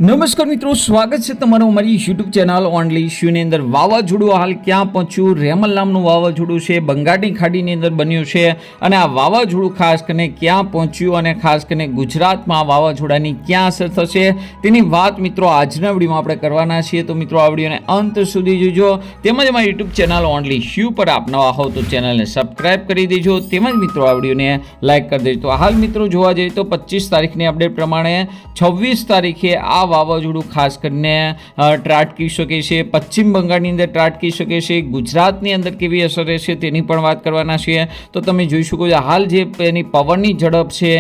નમસ્કાર મિત્રો, સ્વાગત છે તમારું અમારી યુટ્યુબ ચેનલ ઓનલી ઇશ્યુની અંદર. વાવાઝોડું હાલ ક્યાં પહોંચ્યું? રેમલ નામનું વાવાઝોડું છે, બંગાળની ખાડીની અંદર બન્યું છે અને આ વાવાઝોડું ખાસ કરીને ક્યાં પહોંચ્યું અને ખાસ કરીને ગુજરાતમાં આ વાવાઝોડાની ક્યાં અસર થશે તેની વાત મિત્રો આજના વિડીયોમાં આપણે કરવાના છીએ. તો મિત્રો આ વિડીયોને અંત સુધી જોજો. તેમજ અમારી યુટ્યુબ ચેનલ ઓનલી ઇશ્યુ પર આપ નવા હો તો ચેનલને સબસ્ક્રાઈબ કરી દેજો. તેમજ મિત્રો આ વિડીયોને લાઇક કરી દેજો. તો હાલ મિત્રો જોવા જઈએ તો 25 તારીખની અપડેટ પ્રમાણે 26 તારીખે આ વાવાઝોડું ખાસ કરીને ત્રાટકી શકે છે. પશ્ચિમ બંગાળની અંદર ત્રાટકી શકે છે. ગુજરાતની અંદર કેવી અસર રહેશે તેની પણ વાત કરવાના છીએ. તો તમે જોઈ શકો છો હાલ જે એની પવનની ઝડપ છે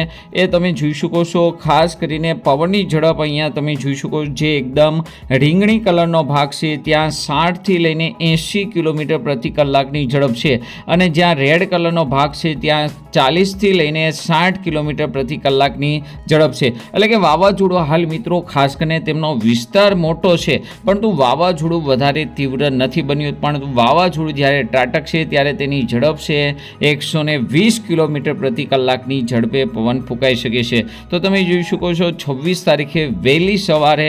એ તમે જોઈ શકો છો. ખાસ કરીને પવનની ઝડપ અહીંયા તમે જોઈ શકો છો, જે એકદમ રીંગણી કલરનો ભાગ છે ત્યાં 60થી લઈને 80 કિલોમીટર પ્રતિ કલાકની ઝડપ છે અને જ્યાં રેડ કલરનો ભાગ છે ત્યાં 40થી લઈને 60 કિલોમીટર પ્રતિ કલાકની ઝડપ છે. એટલે કે વાવાઝોડું હાલ મિત્રો ખાસ કરીને તેમનો વિસ્તાર મોટો છે પરંતુ વાવાઝોડું વધારે તીવ્ર નથી બન્યું. પરંતુ વાવાઝોડું જ્યારે ત્રાટકશે ત્યારે તેની ઝડપ છે 120 કિલોમીટર પ્રતિ કલાકની ઝડપે પવન ફૂંકાઈ શકે છે. તો તમે જોઈ શકો છો 26 તારીખે વહેલી સવારે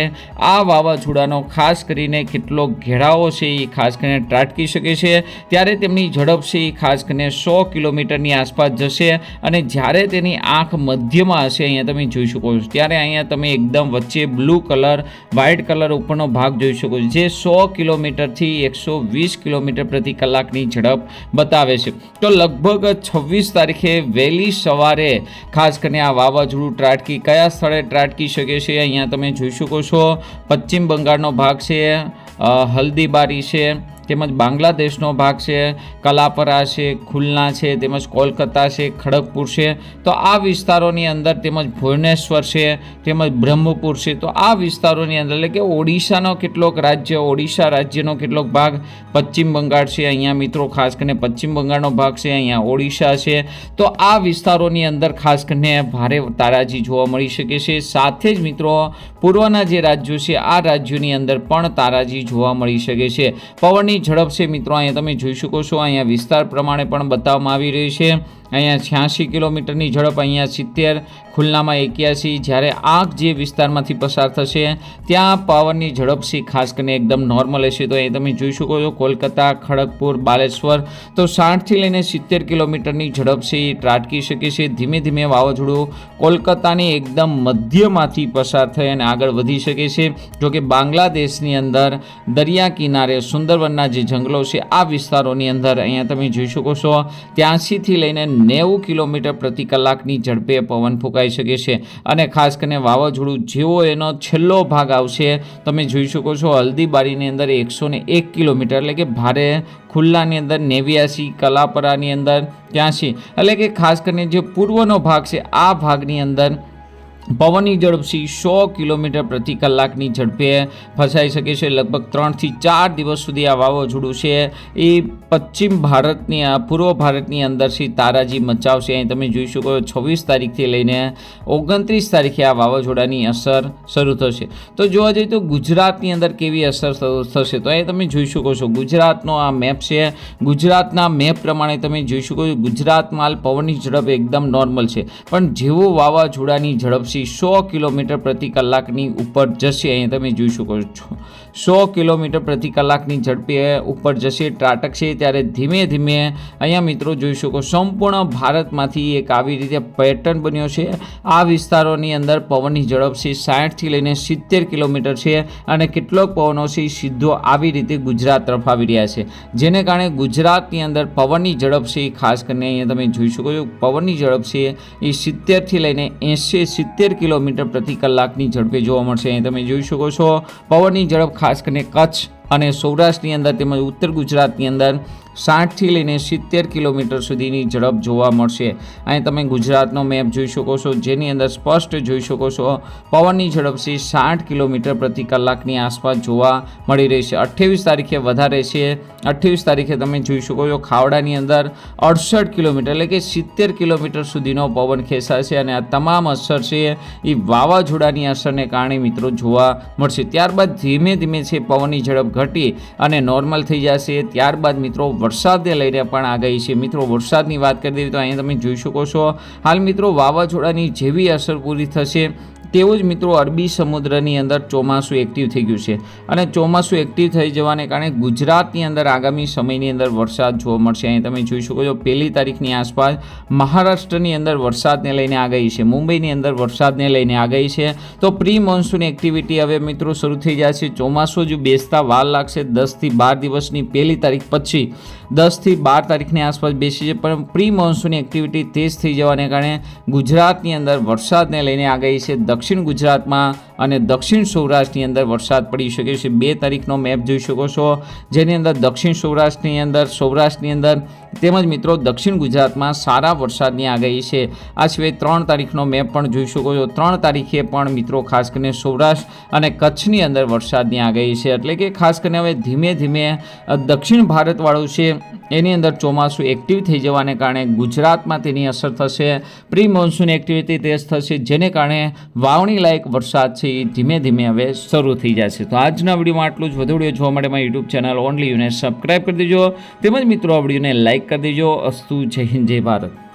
આ વાવાઝોડાનો ખાસ કરીને કેટલો ઘેરાવો છે એ ખાસ કરીને ત્રાટકી શકે છે. ત્યારે તેમની ઝડપ છે એ ખાસ કરીને 100 કિલોમીટરની આસપાસ જશે અને જ્યારે તેની આંખ મધ્યમાં હશે, અહીંયા તમે જોઈ શકો છો, ત્યારે અહીંયા તમે એકદમ વચ્ચે બ્લુ કલર વ્હાઇટ કલર ઉપરનો ભાગ જોઈ શકો છો, જે 100 કિલોમીટરથી 120 કિલોમીટર પ્રતિ કલાકની ઝડપ બતાવે છે. તો લગભગ 26 તારીખે વહેલી સવારે ખાસ કરીને આ વાવાઝોડું ત્રાટકી કયા સ્થળે ત્રાટકી શકે છે અહીંયા તમે જોઈ શકો છો. પશ્ચિમ બંગાળનો ભાગ છે, હલ્દીબારી છે, તેમજ બાંગ્લાદેશનો ભાગ છે, કલાપરા છે, ખુલના છે, તેમજ કોલકાતા છે, ખડગપુર છે. તો આ વિસ્તારોની અંદર તેમજ ભુવનેશ્વર છે, તેમજ બ્રહ્મપુર છે. તો આ વિસ્તારોની અંદર એટલે કે ઓડિશાનો કેટલોક રાજ્ય, ઓડિશા રાજ્યનો કેટલોક ભાગ, પશ્ચિમ બંગાળ છે, અહીંયા મિત્રો ખાસ કરીને પશ્ચિમ બંગાળનો ભાગ છે, અહીંયા ઓડિશા છે. તો આ વિસ્તારોની અંદર ખાસ કરીને ભારે તારાજી જોવા મળી શકે છે. સાથે જ મિત્રો પૂર્વના જે રાજ્યો છે આ રાજ્યોની અંદર પણ તારાજી જોવા મળી શકે છે. પવનની ઝડપ છે મિત્રો અહીંયા તમે જોઈ શકો છો, અહીંયા વિસ્તાર પ્રમાણે પણ બતાવવામાં આવી રહી છે. અહીંયા 86 કિલોમીટરની ઝડપ, અહીંયા 70, ખુલનામાં 81. જ્યારે આંખ જે વિસ્તારમાંથી પસાર થશે ત્યાં પવનની ઝડપ છે ખાસ કરીને એકદમ નોર્મલ હશે. તો અહીં તમે જોઈ શકો છો કોલકાતા, ખડગપુર, બાલેશ્વર. તો 60થી લઈને 70 કિલોમીટરની ઝડપ છે એ ત્રાટકી શકે છે. ધીમે ધીમે વાવાઝોડું કોલકાતાની એકદમ મધ્યમાંથી પસાર થઈ અને આગળ વધી શકે છે. જોકે બાંગ્લાદેશની અંદર દરિયા કિનારે સુંદરવનના જે જંગલો છે આ વિસ્તારોની અંદર અહીંયા તમે જોઈ શકો છો 83થી લઈને 90 કિલોમીટર પ્રતિ કલાકની ઝડપે પવન ફૂંકાઈ શકે છે. અને ખાસ કરીને વાવાઝોડું જેવો એનો છેલ્લો ભાગ આવશે તમે જોઈ શકો છો, હલ્દીબારીની અંદર 101 કિલોમીટર એટલે કે ભારે, ખુલ્લાની અંદર 89, કલાપરાની અંદર 83. એટલે કે ખાસ કરીને જે પૂર્વનો ભાગ છે આ ભાગની અંદર પવનની ઝડપ 100 કિલોમીટર પ્રતિ કલાકની ઝડપે ફસાઈ શકે છે. લગભગ 3 થી 4 દિવસ સુધી આ વાવાઝોડું છે એ પશ્ચિમ ભારતની, પૂર્વ ભારતની અંદરથી તારાજી મચાવશે. અહીં તમે જોઈ શકો 26 તારીખથી લઈને 29 તારીખે આ વાવાઝોડાની અસર શરૂ થશે. તો જોવા જઈએ તો ગુજરાતની અંદર કેવી અસર થશે તો અહીં તમે જોઈ શકો છો ગુજરાતનો આ મેપ છે. ગુજરાતના મેપ પ્રમાણે તમે જોઈ શકો છો ગુજરાતમાં હાલ પવનની ઝડપ એકદમ નોર્મલ છે, પણ જેવો વાવાઝોડાની ઝડપ 100 કિલોમીટર પ્રતિ કલાકની ઉપર જશે, અહીં તમે જોઈ શકો છો 100 કિલોમીટર પ્રતિ કલાકની ઝડપે ઉપર જશે, ત્રાટકશે, ત્યારે ધીમે ધીમે અહીંયા મિત્રો જોઈ શકો સંપૂર્ણ ભારતમાંથી એક આવી રીતે પેટર્ન બન્યો છે. આ વિસ્તારોની અંદર પવનની ઝડપ છે 60થી લઈને 70 કિલોમીટર છે અને કેટલોક પવનો છે સીધો આવી રીતે ગુજરાત તરફ આવી રહ્યા છે, જેને કારણે ગુજરાતની અંદર પવનની ઝડપ છે ખાસ કરીને અહીંયા તમે જોઈ શકો છો પવનની ઝડપ છે એ 70થી લઈને 80-70 કિલોમીટર પ્રતિ કલાકની ઝડપે જોવા મળશે. અહીં તમે જોઈ શકો છો પવનની ઝડપ ખાસ કરીને કચ્છ અને સૌરાષ્ટ્રની અંદર તેમજ ઉત્તર ગુજરાતની અંદર 60થી લઈને 70 કિલોમીટર સુધીની ઝડપ જોવા મળશે. અહીં તમે ગુજરાતનો મેપ જોઈ શકો છો, જેની અંદર સ્પષ્ટ જોઈ શકો છો પવનની ઝડપ છે 60 કિલોમીટર પ્રતિ કલાકની આસપાસ જોવા મળી રહી છે. 28 તારીખે વધારે છે. 28 તારીખે તમે જોઈ શકો છો ખાવડાની અંદર 68 કિલોમીટર એટલે કે 70 કિલોમીટર સુધીનો પવન ખેંચાશે અને આ તમામ અસર છે એ વાવાઝોડાની અસરને કારણે મિત્રો જોવા મળશે. ત્યારબાદ ધીમે ધીમે છે પવનની ઝડપ ઘટી અને નોર્મલ થઈ જશે. ત્યારબાદ મિત્રો વરસાદને લઈને પણ આગાહી છે. મિત્રો વરસાદની વાત કરી દઈએ તો અહીંયા તમે જોઈ શકો છો હાલ મિત્રો વાવાઝોડાની જેવી અસર પૂરી થશે તેવું જ મિત્રો અરબી સમુદ્રની અંદર ચોમાસું એક્ટિવ થઈ ગયું છે અને ચોમાસું એક્ટિવ થઈ જવાને કારણે ગુજરાતની અંદર આગામી સમયની અંદર વરસાદ જોવા મળશે. અહીં તમે જોઈ શકો છો 1 તારીખની આસપાસ મહારાષ્ટ્રની અંદર વરસાદને લઈને આગાહી છે, મુંબઈની અંદર વરસાદને લઈને આગાહી છે. તો પ્રી મોન્સૂન એક્ટિવિટી હવે મિત્રો શરૂ થઈ જશે. ચોમાસું જો બેસતા વાર લાગશે, 10 થી 12 દિવસની 1 તારીખ પછી 10 થી 12 તારીખની આસપાસ બેસી છે, પણ પ્રી મોન્સૂન એક્ટિવિટી તેજ થઈ જવાને કારણે ગુજરાતની અંદર વરસાદને લઈને આગાહી છે. દક્ષિણ ગુજરાતમાં અને દક્ષિણ સૌરાષ્ટ્રની અંદર વરસાદ પડી શકે છે. 2 તારીખનો મેપ જોઈ શકો છો, જેની અંદર દક્ષિણ સૌરાષ્ટ્રની અંદર, સૌરાષ્ટ્રની અંદર તેમજ મિત્રો દક્ષિણ ગુજરાતમાં સારા વરસાદની આગાહી છે. આ સિવાય 3 તારીખનો મેપ પણ જોઈ શકો છો. 3 તારીખે પણ મિત્રો ખાસ કરીને સૌરાષ્ટ્ર અને કચ્છની અંદર વરસાદની આગાહી છે. એટલે કે ખાસ કરીને હવે ધીમે ધીમે દક્ષિણ ભારતવાળું છે એની અંદર ચોમાસું એક્ટિવ થઈ જવાને કારણે ગુજરાતમાં તેની અસર થશે. પ્રી મોન્સૂન એક્ટિવિટી તેજ થશે, જેને કારણે વાવણી લાયક વરસાદ છે એ ધીમે ધીમે હવે શરૂ થઈ જશે. તો આજના વિડીયોમાં આટલું જ. વધુ વિડીયો જોવા માટે મારી યુટ્યુબ ચેનલ ઓનલી યુને સબસ્ક્રાઈબ કરી દેજો, તેમજ મિત્રો આ વિડીયોને લાઇક કરી દેજો. અસ્તુ. જય હિન્દ, જય ભારત.